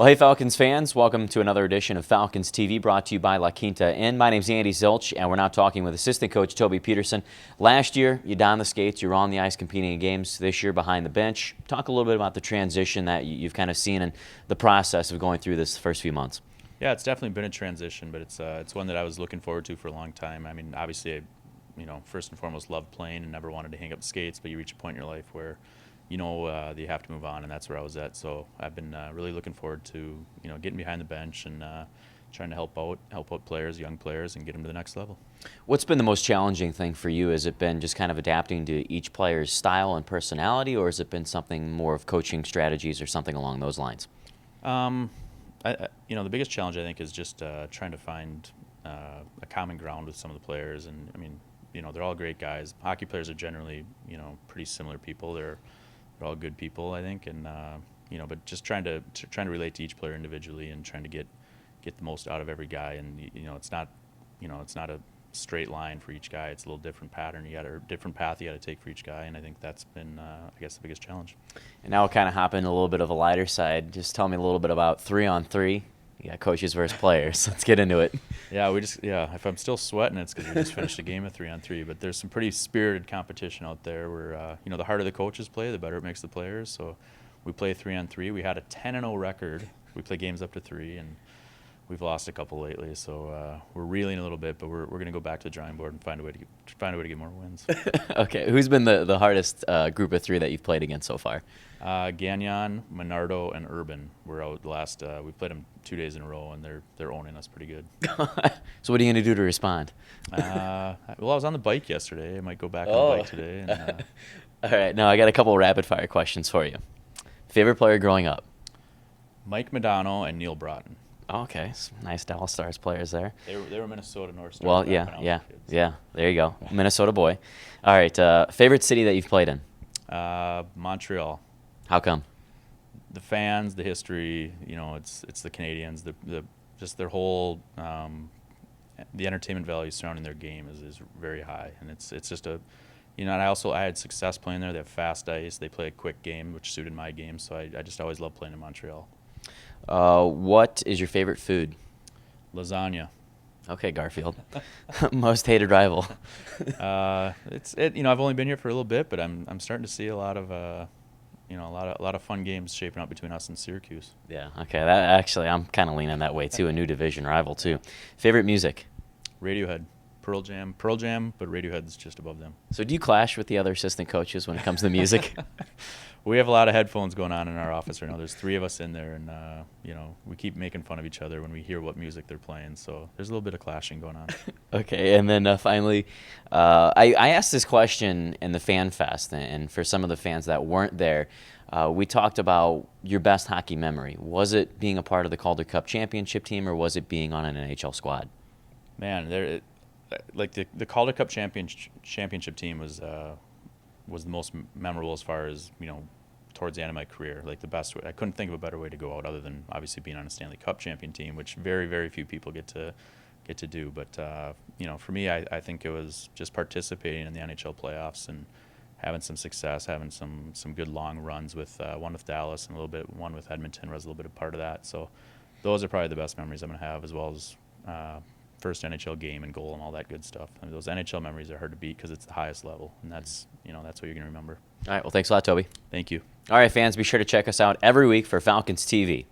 Well, hey, Falcons fans, welcome to another edition of Falcons TV, brought to you by La Quinta Inn. My name's Andy Zilch, and we're now talking with Assistant Coach Toby Petersen. Last year, you donned the skates, you were on the ice competing in games. This year, behind the bench. Talk a little bit about the transition that you've kind of seen and the process of going through this first few months. Yeah, it's definitely been a transition, but it's one that I was looking forward to for a long time. I mean, obviously, I first and foremost loved playing and never wanted to hang up the skates, but you reach a point in your life where that you have to move on, and that's where I was at. So I've been really looking forward to getting behind the bench and trying to help out players, young players, and get them to the next level. What's been the most challenging thing for you? Has it been just kind of adapting to each player's style and personality, or has it been something more of coaching strategies or something along those lines? The biggest challenge I think is just trying to find a common ground with some of the players, and they're all great guys. Hockey players are generally pretty similar people. They're all good people, I think, and but just trying to relate to each player individually and trying to get the most out of every guy. And it's not a straight line for each guy. It's a little different pattern. Different path you got to take for each guy, and I think that's been I guess the biggest challenge. And now we'll kind of hop in a little bit of a lighter side. Just tell me a little bit about 3-on-3. You got coaches versus players. Let's get into it. Yeah, if I'm still sweating, it's because we just finished a game of 3-on-3. But there's some pretty spirited competition out there where, the harder the coaches play, the better it makes the players. So we play 3-on-3. We had a 10-0 record. We play games up to 3, and we've lost a couple lately. So we're reeling a little bit, but we're going to go back to the drawing board and find a way to get more wins. Okay, who's been the hardest group of 3 that you've played against so far? Gagnon, Menardo, and Urban were out the last. We played them 2 days in a row, and they're owning us pretty good. So what are you going to do to respond? Well, I was on the bike yesterday. I might go back on the bike today. And, All right, now I got a couple of rapid-fire questions for you. Favorite player growing up? Mike Modano and Neil Broughton. Okay, nice Dallas Stars players there. They were Minnesota North Stars. Well, yeah. There you go, Minnesota boy. All right, favorite city that you've played in? Montreal. How come? The fans, the history. It's the Canadians. Just their whole the entertainment value surrounding their game is very high, and it's just a. And I had success playing there. They have fast ice. They play a quick game, which suited my game. So I just always loved playing in Montreal. What is your favorite food? Lasagna. Okay, Garfield. Most hated rival. I've only been here for a little bit, but I'm starting to see a lot of a lot of fun games shaping up between us and Syracuse. Yeah. Okay. That actually, I'm kind of leaning that way too. A new division rival too. Favorite music? Radiohead. Pearl Jam, but Radiohead's just above them. So do you clash with the other assistant coaches when it comes to music? We have a lot of headphones going on in our office right now. There's 3 of us in there, and we keep making fun of each other when we hear what music they're playing. So there's a little bit of clashing going on. Okay, and then finally, I asked this question in the Fan Fest, and for some of the fans that weren't there, we talked about your best hockey memory. Was it being a part of the Calder Cup championship team, or was it being on an NHL squad? Man, the Calder Cup championship team was the most memorable as far as towards the end of my career. Like the best way, I couldn't think of a better way to go out other than obviously being on a Stanley Cup champion team, which very, very few people get to do. But for me, I think it was just participating in the NHL playoffs and having some success, having some good long runs with one with Dallas and one with Edmonton was a little bit of part of that. So those are probably the best memories I'm gonna have, as well as first NHL game and goal and all that good stuff. Those NHL memories are hard to beat because it's the highest level, and that's what you're going to remember. All right, well, thanks a lot, Toby. Thank you. All right, fans, be sure to check us out every week for Falcons TV.